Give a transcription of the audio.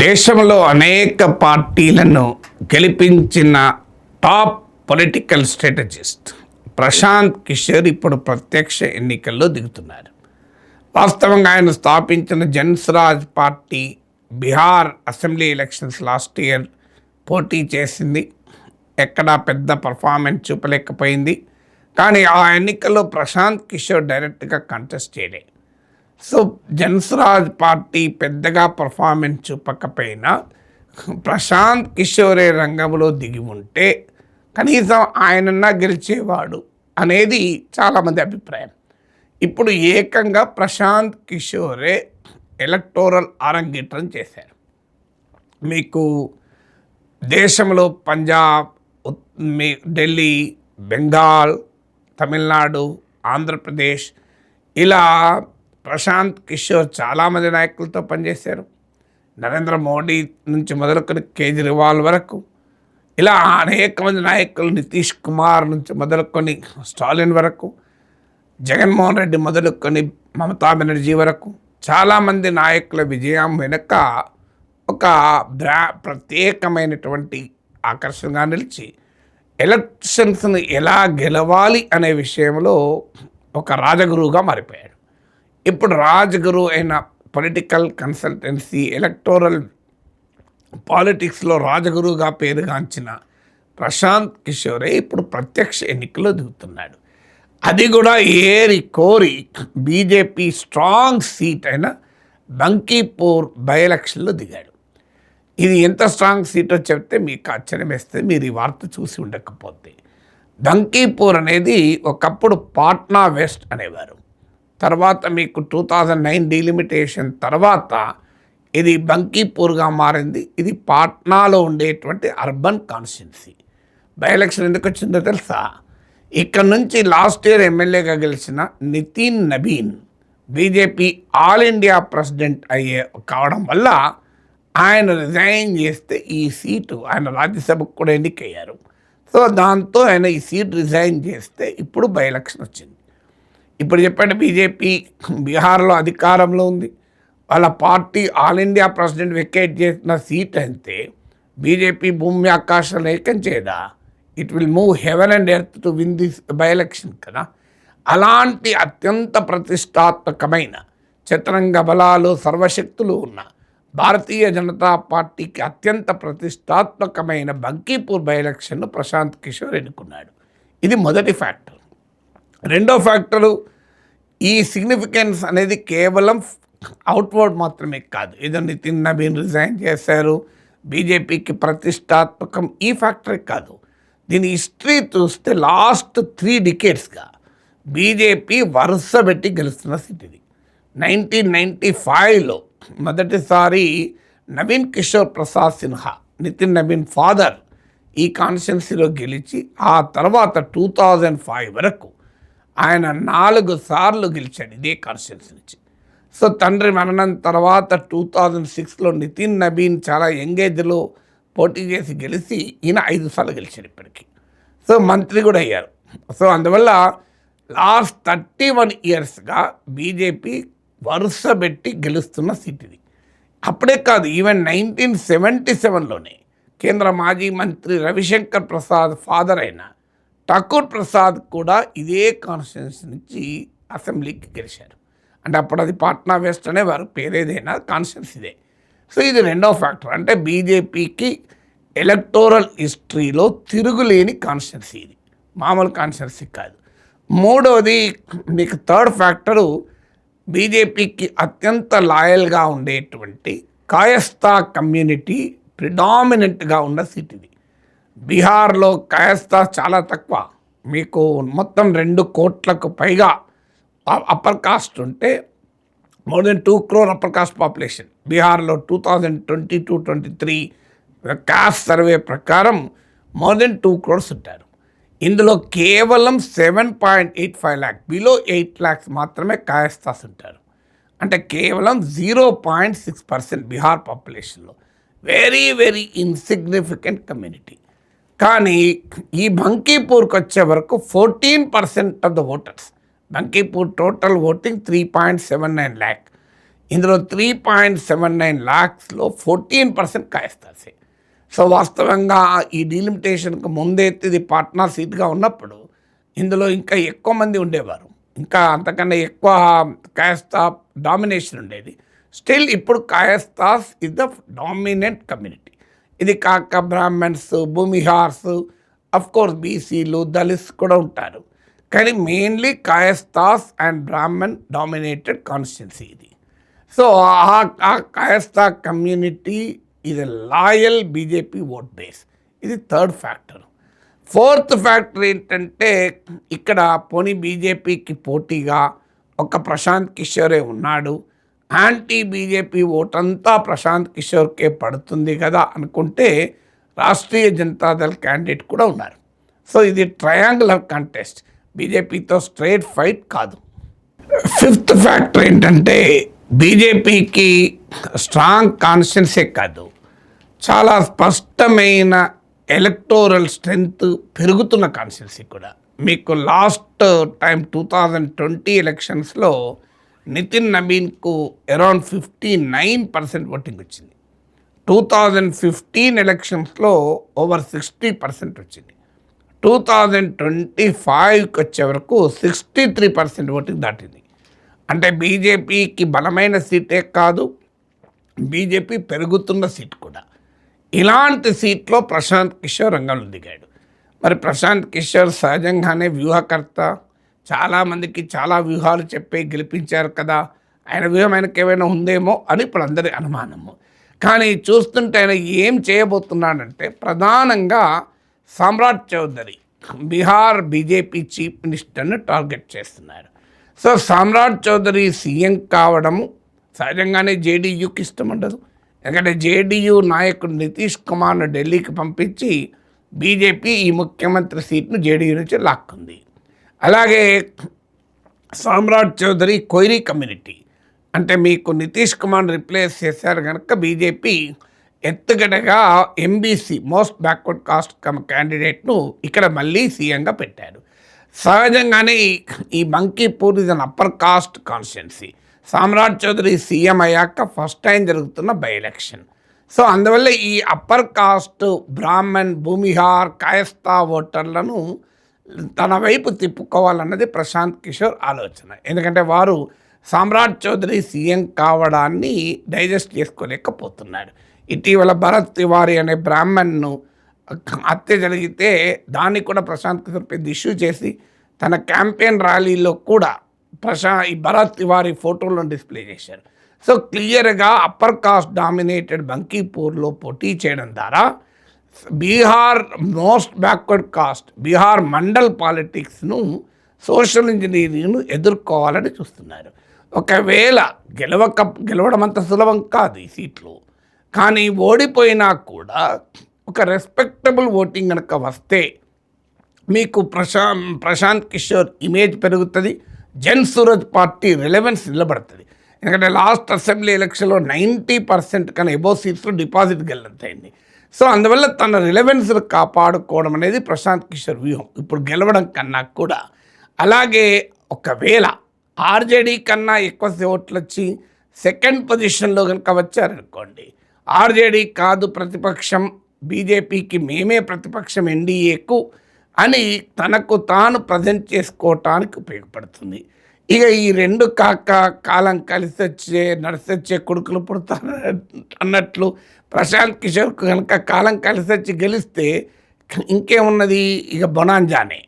దేశంలో అనేక పార్టీలను గెలిపించిన top political strategist Prashant Kishor ఇప్పుడు ప్రత్యక్ష ఎన్నికల్లో దిగుతున్నారు. వాస్తవంగా ఆయన స్థాపించిన Jan Suraaj party Bihar assembly elections last year పోటీ చేసింది. ఎక్కడా పెద్ద పర్ఫార్మెన్స్ చూపలేకపోయింది. కానీ ఆ ఎన్నికల్లో ప్రశాంత్ కిషోర్ డైరెక్ట్గా కంటెస్ట్ చేయలేదు. సో జన్స్రాజ్ పార్టీ పెద్దగా పర్ఫార్మెన్స్ చూపకపోయినా ప్రశాంత్ కిషోరే రంగంలో దిగి ఉంటే కనీసం ఆయనన్నా గెలిచేవాడు అనేది చాలామంది అభిప్రాయం. ఇప్పుడు ఏకంగా ప్రశాంత్ కిషోరే ఎలక్టోరల్ అరంగేట్రం చేశారు. మీకు దేశంలో పంజాబ్, ఢిల్లీ, బెంగాల్, తమిళనాడు, ఆంధ్రప్రదేశ్ ఇలా ప్రశాంత్ కిషోర్ చాలామంది నాయకులతో పనిచేశారు. నరేంద్ర మోడీ నుంచి మొదలుకొని కేజ్రీవాల్ వరకు ఇలా అనేక మంది నాయకులు, నితీష్ కుమార్ నుంచి మొదలుకొని స్టాలిన్ వరకు, జగన్మోహన్ రెడ్డి మొదలుకొని మమతా బెనర్జీ వరకు చాలామంది నాయకుల విజయం వెనుక ఒక ప్రత్యేకమైనటువంటి ఆకర్షణగా నిలిచి ఎలక్షన్స్ని ఎలా గెలవాలి అనే విషయంలో ఒక రాజగురువుగా మారిపోయాడు. ఇప్పుడు రాజగురు అయిన పొలిటికల్ కన్సల్టెన్సీ, ఎలక్టోరల్ పాలిటిక్స్లో రాజగురువుగా పేరుగాంచిన ప్రశాంత్ కిషోరే ఇప్పుడు ప్రత్యక్ష ఎన్నికల్లో దిగుతున్నాడు. అది కూడా ఏరి కోరి బీజేపీ స్ట్రాంగ్ సీట్ అయిన బంకీపూర్ బై ఎలక్షన్లో దిగాడు. ఇది ఎంత స్ట్రాంగ్ సీటో చెప్తే మీకు ఆశ్చర్యం వేస్తే మీరు ఈ వార్త చూసి ఉండకపోతే. బంకీపూర్ అనేది ఒకప్పుడు పాట్నా వెస్ట్ అనేవారు. తర్వాత మీకు 2009 డీలిమిటేషన్ తర్వాత ఇది బంకీపూర్గా మారింది. ఇది పాట్నాలో ఉండేటువంటి అర్బన్ కాన్స్టిట్యున్సీ. బై ఎలక్షన్ ఎందుకు వచ్చిందో తెలుసా? ఇక్కడ నుంచి లాస్ట్ ఇయర్ ఎమ్మెల్యేగా గెలిచిన Nitin Nabin BJP all India president కావడం వల్ల ఆయన రిజైన్ చేస్తే ఈ సీటు, ఆయన రాజ్యసభకు కూడా ఎన్నికయ్యారు. సో దాంతో ఆయన ఈ సీట్ రిజైన్ చేస్తే ఇప్పుడు బై ఎలక్షన్ వచ్చింది. ఇప్పుడు చెప్పండి, బీజేపీ బీహార్లో అధికారంలో ఉంది. వాళ్ళ party all India president vacate చేసిన సీట్ అయితే బీజేపీ భూమి ఆకాశాలు ఏకం చేయదా? It will move heaven and earth to win this by election కదా. అలాంటి అత్యంత ప్రతిష్టాత్మకమైన చతురంగ బలాలు, సర్వశక్తులు ఉన్న భారతీయ జనతా పార్టీకి అత్యంత ప్రతిష్టాత్మకమైన బంకీపూర్ బై ఎలక్షన్ను ప్రశాంత్ కిషోర్ ఎన్నుకున్నాడు. ఇది మొదటి ఫ్యాక్టర్. రెండో ఫ్యాక్టరు, ఈ సిగ్నిఫికెన్స్ అనేది కేవలం అవుట్వర్డ్ మాత్రమే కాదు. ఏదో నితిన్ నబీన్ రిజైన్ చేశారు, బీజేపీకి ప్రతిష్టాత్మకం, ఈ ఫ్యాక్టరే కాదు. దీని హిస్టరీ చూస్తే లాస్ట్ 3 డికేడ్స్గా బీజేపీ వరుస పెట్టి గెలుస్తున్న సీట్ ఇది. 1995లో మొదటిసారి నవీన్ కిషోర్ ప్రసాద్ సిన్హా, నితిన్ నబీన్ ఫాదర్, ఈ కాన్స్టిట్యున్సీలో గెలిచి ఆ తర్వాత 2005 వరకు ఆయన 4 సార్లు గెలిచాడు ఇదే కాన్స్టిట్యున్సీ నుంచి. సో తండ్రి మరణం తర్వాత 2006లో నితిన్ నబీన్ చాలా యంగేజ్లో పోటీ చేసి గెలిచి ఈయన 5 సార్లు గెలిచాడు ఇప్పటికీ. సో మంత్రి కూడా అయ్యారు. సో అందువల్ల లాస్ట్ 31 ఇయర్స్గా బీజేపీ వరుస పెట్టి గెలుస్తున్న సీట్ ఇది. అప్పుడే కాదు, ఈవెన్ 1977లోనే కేంద్ర మాజీ మంత్రి రవిశంకర్ ప్రసాద్ ఫాదర్ అయిన ఠాకూర్ ప్రసాద్ కూడా ఇదే కాన్స్టిట్యున్సీ నుంచి అసెంబ్లీకి గెలిచారు. అంటే అప్పుడు అది పాట్నా వెస్ట్ అనేవారు, పేరేదైనా కాన్స్టిట్యున్సీ ఇదే. సో ఇది రెండో ఫ్యాక్టర్. అంటే బీజేపీకి ఎలక్టోరల్ హిస్టరీలో తిరుగులేని కాన్స్టిట్యున్సీ ఇది, మామూలు కాన్స్టిట్యున్సీ కాదు. మూడవది, మీకు థర్డ్ ఫ్యాక్టరు, బీజేపీకి అత్యంత లాయల్గా ఉండేటువంటి కాయస్థా కమ్యూనిటీ ప్రిడామినెంట్గా ఉన్న సీట్ ఇది. బీహార్లో కాయస్థా చాలా తక్కువ. మీకు మొత్తం 2 కోట్లకు పైగా అప్పర్ కాస్ట్ ఉంటే more than 2 crore upper caste population బీహార్లో 2022-23 కాస్ట్ సర్వే ప్రకారం మోర్ దెన్ 2 crores ఉంటారు. ఇందులో కేవలం 7.85 lakh, బిలో 8 lakhs మాత్రమే కాయస్థాస్ ఉంటారు. అంటే కేవలం 0.6% బీహార్ పాపులేషన్లో. Very very insignificant community. కానీ ఈ బంకీపూర్కి వచ్చే వరకు 14% of the voters, Bankipur total voting 3.79 lakh. ఇందులో 3.79 lakhsలో 14% కాయస్తాసే. సో వాస్తవంగా ఈ డీలిమిటేషన్కి ముందైతే ఇది పాట్నా సీట్గా ఉన్నప్పుడు ఇందులో ఇంకా ఎక్కువ మంది ఉండేవారు, ఇంకా అంతకన్నా ఎక్కువ కాయస్థా డామినేషన్ ఉండేది. స్టిల్ ఇప్పుడు Kayasthas is the dominant community. ఇది కాక బ్రాహ్మణ్స్, భూమిహార్స్, అఫ్కోర్స్ బీసీలు, దళిత్స్ కూడా ఉంటారు. కానీ mainly Kayasthas and Brahmin dominated constituency ఇది. సో ఆ కాయస్థా కమ్యూనిటీ ఇది లాయల్ బీజేపీ ఓట్ బేస్. ఇది థర్డ్ ఫ్యాక్టర్. ఫోర్త్ ఫ్యాక్టర్ ఏంటంటే ఇక్కడ పోనీ బీజేపీకి పోటీగా ఒక ప్రశాంత్ కిషోరే ఉన్నాడు, యాంటీ బీజేపీ ఓటంతా ప్రశాంత్ కిషోర్కే పడుతుంది కదా అనుకుంటే రాష్ట్రీయ జనతాదళ్ క్యాండిడేట్ కూడా ఉన్నారు. సో ఇది ట్రయాంగులర్ కంటెస్ట్, బీజేపీతో స్ట్రైట్ ఫైట్ కాదు. ఫిఫ్త్ ఫ్యాక్టర్ ఏంటంటే బీజేపీకి స్ట్రాంగ్ కాన్స్టిట్యున్సీ కాదు, చాలా స్పష్టమైన ఎలక్టోరల్ స్ట్రెంగ్త్ పెరుగుతున్న కాన్స్టిట్యున్సీ కూడా. మీకు లాస్ట్ టైం 2020 ఎలక్షన్స్లో నితిన్ నబీన్కు అరౌండ్ 59% ఓటింగ్ వచ్చింది. 2015 ఎలక్షన్స్లో ఓవర్ 60% వచ్చింది. 2025కి వచ్చే వరకు 63% ఓటింగ్ దాటింది. అంటే బీజేపీకి బలమైన సీటే కాదు, బీజేపీ పెరుగుతున్న సీట్ కూడా. ఇలాంటి సీట్లో ప్రశాంత్ కిషోర్ రంగంలో దిగాడు. మరి ప్రశాంత్ కిషోర్ సహజంగానే వ్యూహకర్త, చాలామందికి చాలా వ్యూహాలు చెప్పి గెలిపించారు కదా, ఆయన వ్యూహం ఆయనకి ఏమైనా ఉందేమో అని ఇప్పుడు అందరి అనుమానము. కానీ చూస్తుంటే ఆయన ఏం చేయబోతున్నాడంటే ప్రధానంగా సామ్రాట్ చౌదరి, బీహార్ బీజేపీ చీఫ్ మినిస్టర్ని టార్గెట్ చేస్తున్నారు. సో సామ్రాట్ చౌదరి సీఎం కావడము సహజంగానే జేడీయూకి ఇష్టం ఉండదు. ఎందుకంటే జేడీయూ నాయకుడు నితీష్ కుమార్ను ఢిల్లీకి పంపించి బీజేపీ ఈ ముఖ్యమంత్రి సీట్ను జేడీయూ నుంచి లాక్కుంది. అలాగే సామ్రాట్ చౌదరి కొయిరీ కమ్యూనిటీ, అంటే మీకు నితీష్ కుమార్ని రిప్లేస్ చేశారు కనుక బీజేపీ ఎత్తుగడగా ఎంబీసీ మోస్ట్ బ్యాక్వర్డ్ కాస్ట్ క్యాండిడేట్ను ఇక్కడ మళ్ళీ సీఎంగా పెట్టారు. సహజంగానే ఈ బంకీపూర్ ఇది an upper caste constituency. Samrat Chowdary CM అయ్యాక ఫస్ట్ టైం జరుగుతున్న బై ఎలక్షన్. సో అందువల్ల ఈ అప్పర్ కాస్ట్ బ్రాహ్మణ్, భూమిహార్, కాయస్థా ఓటర్లను తన వైపు తిప్పుకోవాలన్నది ప్రశాంత్ కిషోర్ ఆలోచన. ఎందుకంటే వారు సామ్రాట్ చౌదరి సీఎం కావడాన్ని డైజెస్ట్ చేసుకోలేకపోతున్నారు. ఇటీవల భరత్ తివారీ అనే బ్రాహ్మణ్ను హత్య జరిగితే దాన్ని కూడా ప్రశాంత్ కిషోర్ పెద్ద ఇష్యూ చేసి తన క్యాంపెయిన్ ర్యాలీలో కూడా ఈ భరత్ తివారీ ఫోటోలను డిస్ప్లే చేశారు. సో క్లియర్గా అప్పర్ కాస్ట్ డామినేటెడ్ బంకీపూర్లో పోటీ చేయడం ద్వారా Bihar most backward caste, Bihar Mandal పాలిటిక్స్ను, సోషల్ ఇంజనీరింగ్ను ఎదుర్కోవాలని చూస్తున్నారు. ఒకవేళ గెలవడం అంత సులభం కాదు ఈ సీట్లు, కానీ ఓడిపోయినా కూడా ఒక రెస్పెక్టబుల్ ఓటింగ్ కనుక వస్తే మీకు ప్రశాంత్ కిషోర్ ఇమేజ్ పెరుగుతుంది, జన్ సూరజ్ పార్టీ రిలవెన్స్ నిలబడుతుంది. ఎందుకంటే లాస్ట్ అసెంబ్లీ ఎలక్షన్లో 90% కన్నా ఎబో సీట్స్లో డిపాజిట్ గెలంతైంది. సో అందువల్ల తన రిలవెన్స్ను కాపాడుకోవడం అనేది ప్రశాంత్ కిషోర్ వ్యూహం ఇప్పుడు గెలవడం కన్నా కూడా. అలాగే ఒకవేళ ఆర్జేడీ కన్నా ఎక్కువ ఓట్లు వచ్చి సెకండ్ పొజిషన్లో కనుక వచ్చారనుకోండి, ఆర్జేడీ కాదు ప్రతిపక్షం, బీజేపీకి మేమే ప్రతిపక్షం ఎన్డీఏకు అని తనకు తాను ప్రజెంట్ చేసుకోవటానికి ఉపయోగపడుతుంది. ఇక ఈ రెండు కాక కాలం కలిసి నడిసొచ్చే కొడుకులు పుడతారు అన్నట్లు ప్రశాంత్ కిషోర్కు కనుక కాలం కలిసి వచ్చి గెలిస్తే ఇంకేమున్నది, ఇక బొనాంజానే.